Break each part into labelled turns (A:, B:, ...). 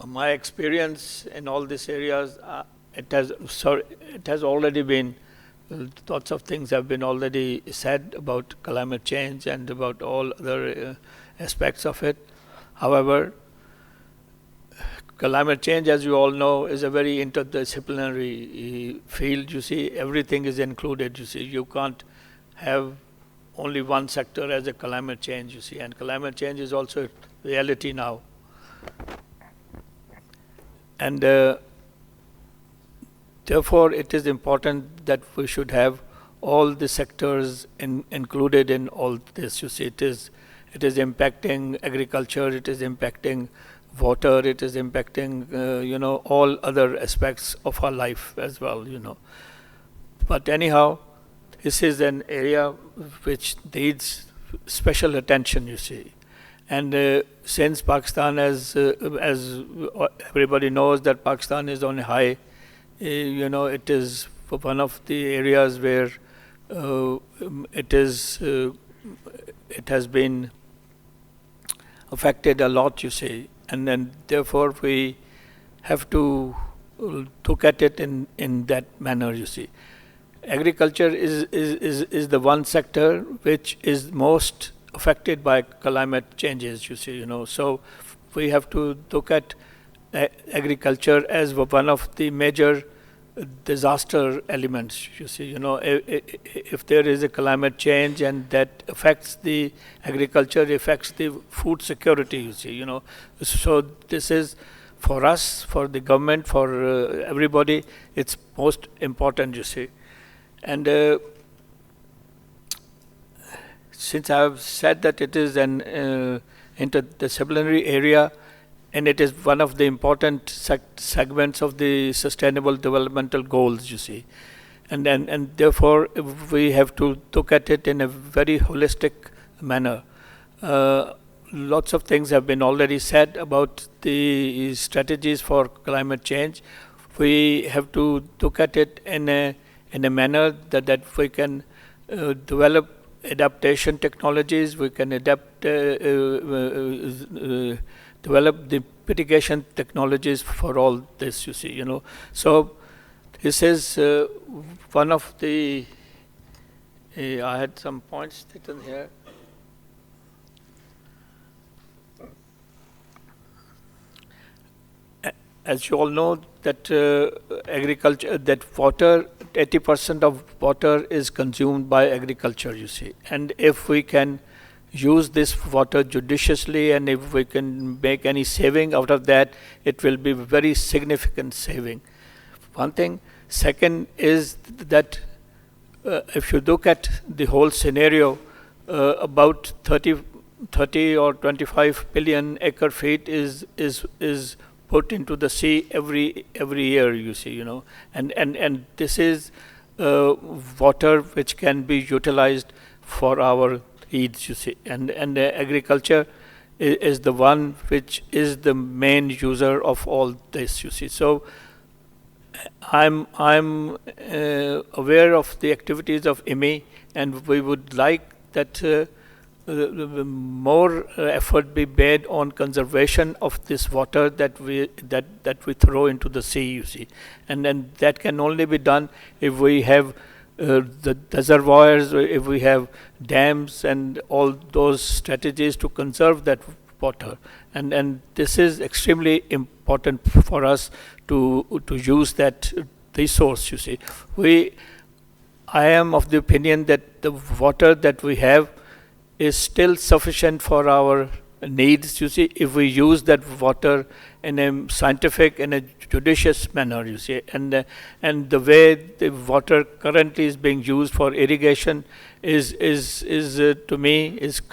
A: my experience in all these areas, it has already been, lots of things have been already said about climate change and about all other aspects of it. However, climate change, as you all know, is a very interdisciplinary field. You see, everything is included. You see, you can't have only one sector as a climate change, you see, and climate change is also a reality now. And therefore, it is important that we should have all the sectors included in all this. You see, it is impacting agriculture, it is impacting water, it is impacting all other aspects of our life as well. But anyhow, this is an area which needs special attention. You see. And since Pakistan, as everybody knows, that Pakistan is on a high, it is one of the areas where it has been affected a lot, you see, and then therefore we have to look at it in that manner, you see. Agriculture is the one sector which is most affected by climate changes, you see, So we have to look at agriculture as one of the major disaster elements, you see. If there is a climate change and that affects the agriculture, affects the food security, you see, So this is, for us, for the government, for everybody, it's most important, you see. And since I have said that it is an interdisciplinary area, and it is one of the important segments of the Sustainable Developmental Goals, you see, and therefore we have to look at it in a very holistic manner. Lots of things have been already said about the strategies for climate change. We have to look at it in a manner that we can develop adaptation technologies, we can develop the mitigation technologies for all this, you see, So this is one of the, I had some points written here. As you all know, that agriculture, that water, 80% of water is consumed by agriculture, you see. And if we can use this water judiciously, and if we can make any saving out of that, it will be very significant saving. One thing. Second is that if you look at the whole scenario, about 30 or 25 billion acre feet is put into the sea every year, you see, and this is water which can be utilized for our needs, you see, and agriculture is the one which is the main user of all this, you see. So I'm aware of the activities of IMI, and we would like that more effort be made on conservation of this water that we throw into the sea, you see, and then that can only be done if we have the reservoirs, if we have dams and all those strategies to conserve that water, and this is extremely important for us to use that resource, you see. I am of the opinion that the water that we have is still sufficient for our needs, you see, if we use that water in a scientific and a judicious manner, you see, and the way the water currently is being used for irrigation is to me is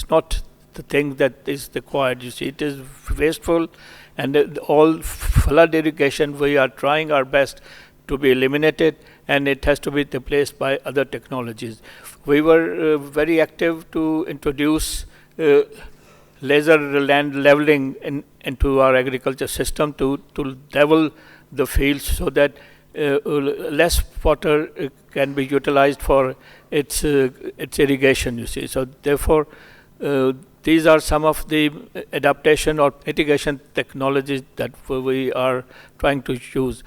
A: not the thing that is required, you see. It is wasteful, and all flood irrigation, we are trying our best to be eliminated, and it has to be replaced by other technologies. We were very active to introduce laser land leveling into our agriculture system to level the fields so that less water can be utilized for its irrigation, you see. So therefore these are some of the adaptation or mitigation technologies that we are trying to use.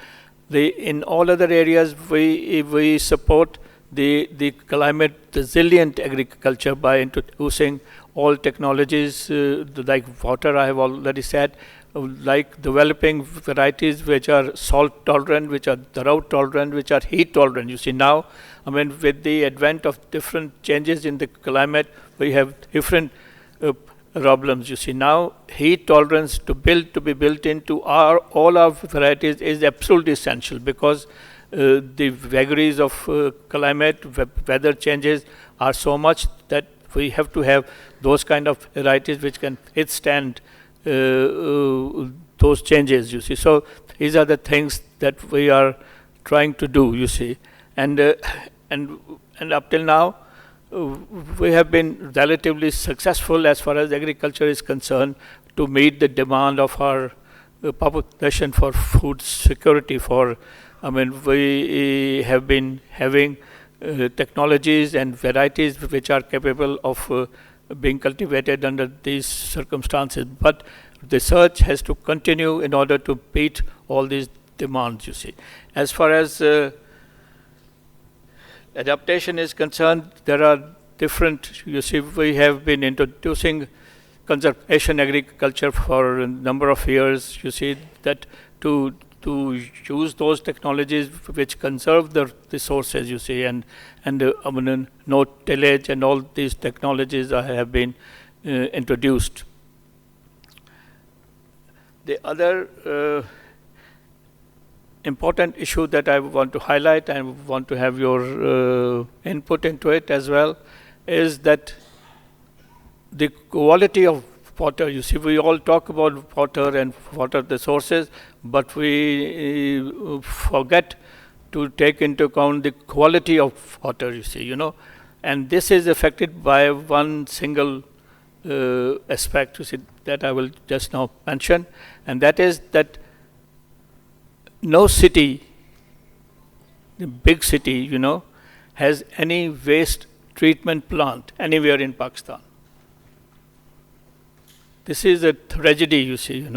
A: In all other areas, we support the climate resilient agriculture by introducing all technologies like water, I have already said, like developing varieties which are salt tolerant, which are drought tolerant, which are heat tolerant. You see now, I mean, with the advent of different changes in the climate, we have different problems. You see now, heat tolerance to be built into all our varieties is absolutely essential, because the vagaries of climate, weather changes are so much that we have to have those kind of varieties which can withstand those changes, you see. So these are the things that we are trying to do, you see. And up till now, we have been relatively successful as far as agriculture is concerned to meet the demand of our population for food security. I mean, we have been having technologies and varieties which are capable of being cultivated under these circumstances. But research has to continue in order to meet all these demands, you see. As far as adaptation is concerned, there are different, you see, we have been introducing conservation agriculture for a number of years, you see, that to use those technologies which conserve the resources, you see, and I mean, no tillage and all these technologies have been introduced. The other important issue that I want to highlight and want to have your input into it as well is that the quality of water. You see, we all talk about water and water resources, but we forget to take into account the quality of water, you see, and this is affected by one single aspect, you see, that I will just now mention, and that is that no city, the big city, has any waste treatment plant anywhere in Pakistan. This is a tragedy, you see,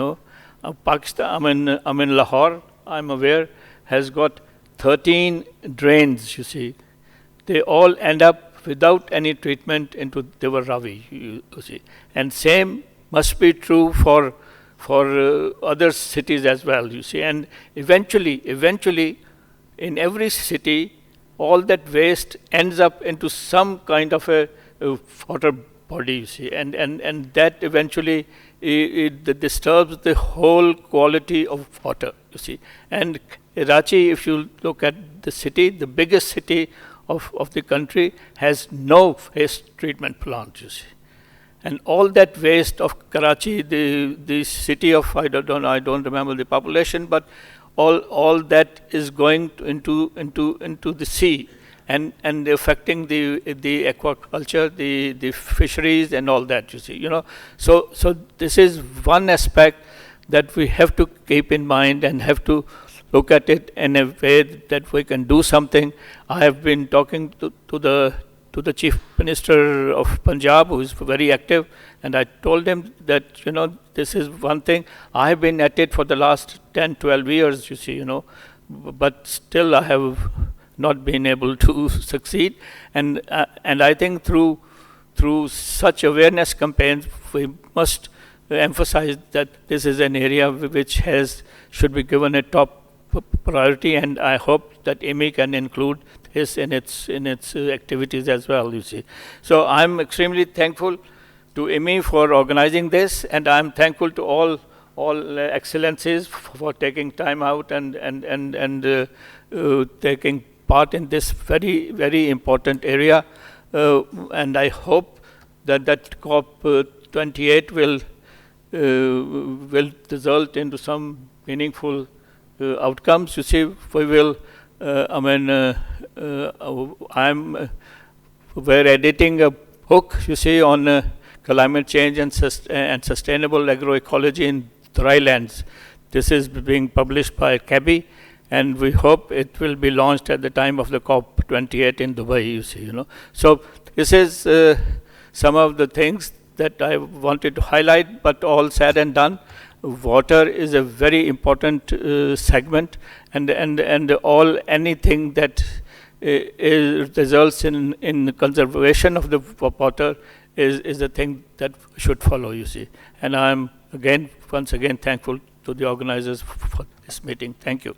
A: Pakistan, I mean, Lahore, I'm aware, has got 13 drains, you see. They all end up without any treatment into the Ravi, you see. And same must be true for other cities as well, you see. And eventually, in every city, all that waste ends up into some kind of a water body, you see, and that eventually it disturbs the whole quality of water, you see. And Karachi, if you look at the city, the biggest city of the country, has no waste treatment plant, you see. And all that waste of Karachi, the city of, I don't remember the population, but all that is going into the sea. And affecting the aquaculture, the fisheries, and all that, you see, So this is one aspect that we have to keep in mind and have to look at it in a way that we can do something. I have been talking to the Chief Minister of Punjab, who is very active, and I told him that, this is one thing. I have been at it for the last 10, 12 years, you see, but still I have not been able to succeed, and I think through such awareness campaigns we must emphasize that this is an area which should be given a top priority, and I hope that IMI can include this in its activities as well, you see. So I'm extremely thankful to IMI for organizing this, and I'm thankful to all excellencies for taking time out and taking part in this very, very important area, and I hope that COP28 will result into some meaningful outcomes. You see, we will. We're editing a book, you see, on climate change and sustainable agroecology in dry lands. This is being published by CABI. And we hope it will be launched at the time of the COP28 in Dubai, you see, So this is some of the things that I wanted to highlight, but all said and done, water is a very important segment, and anything that results in conservation of the water is the thing that should follow, you see. And I'm once again thankful to the organizers for this meeting. Thank you.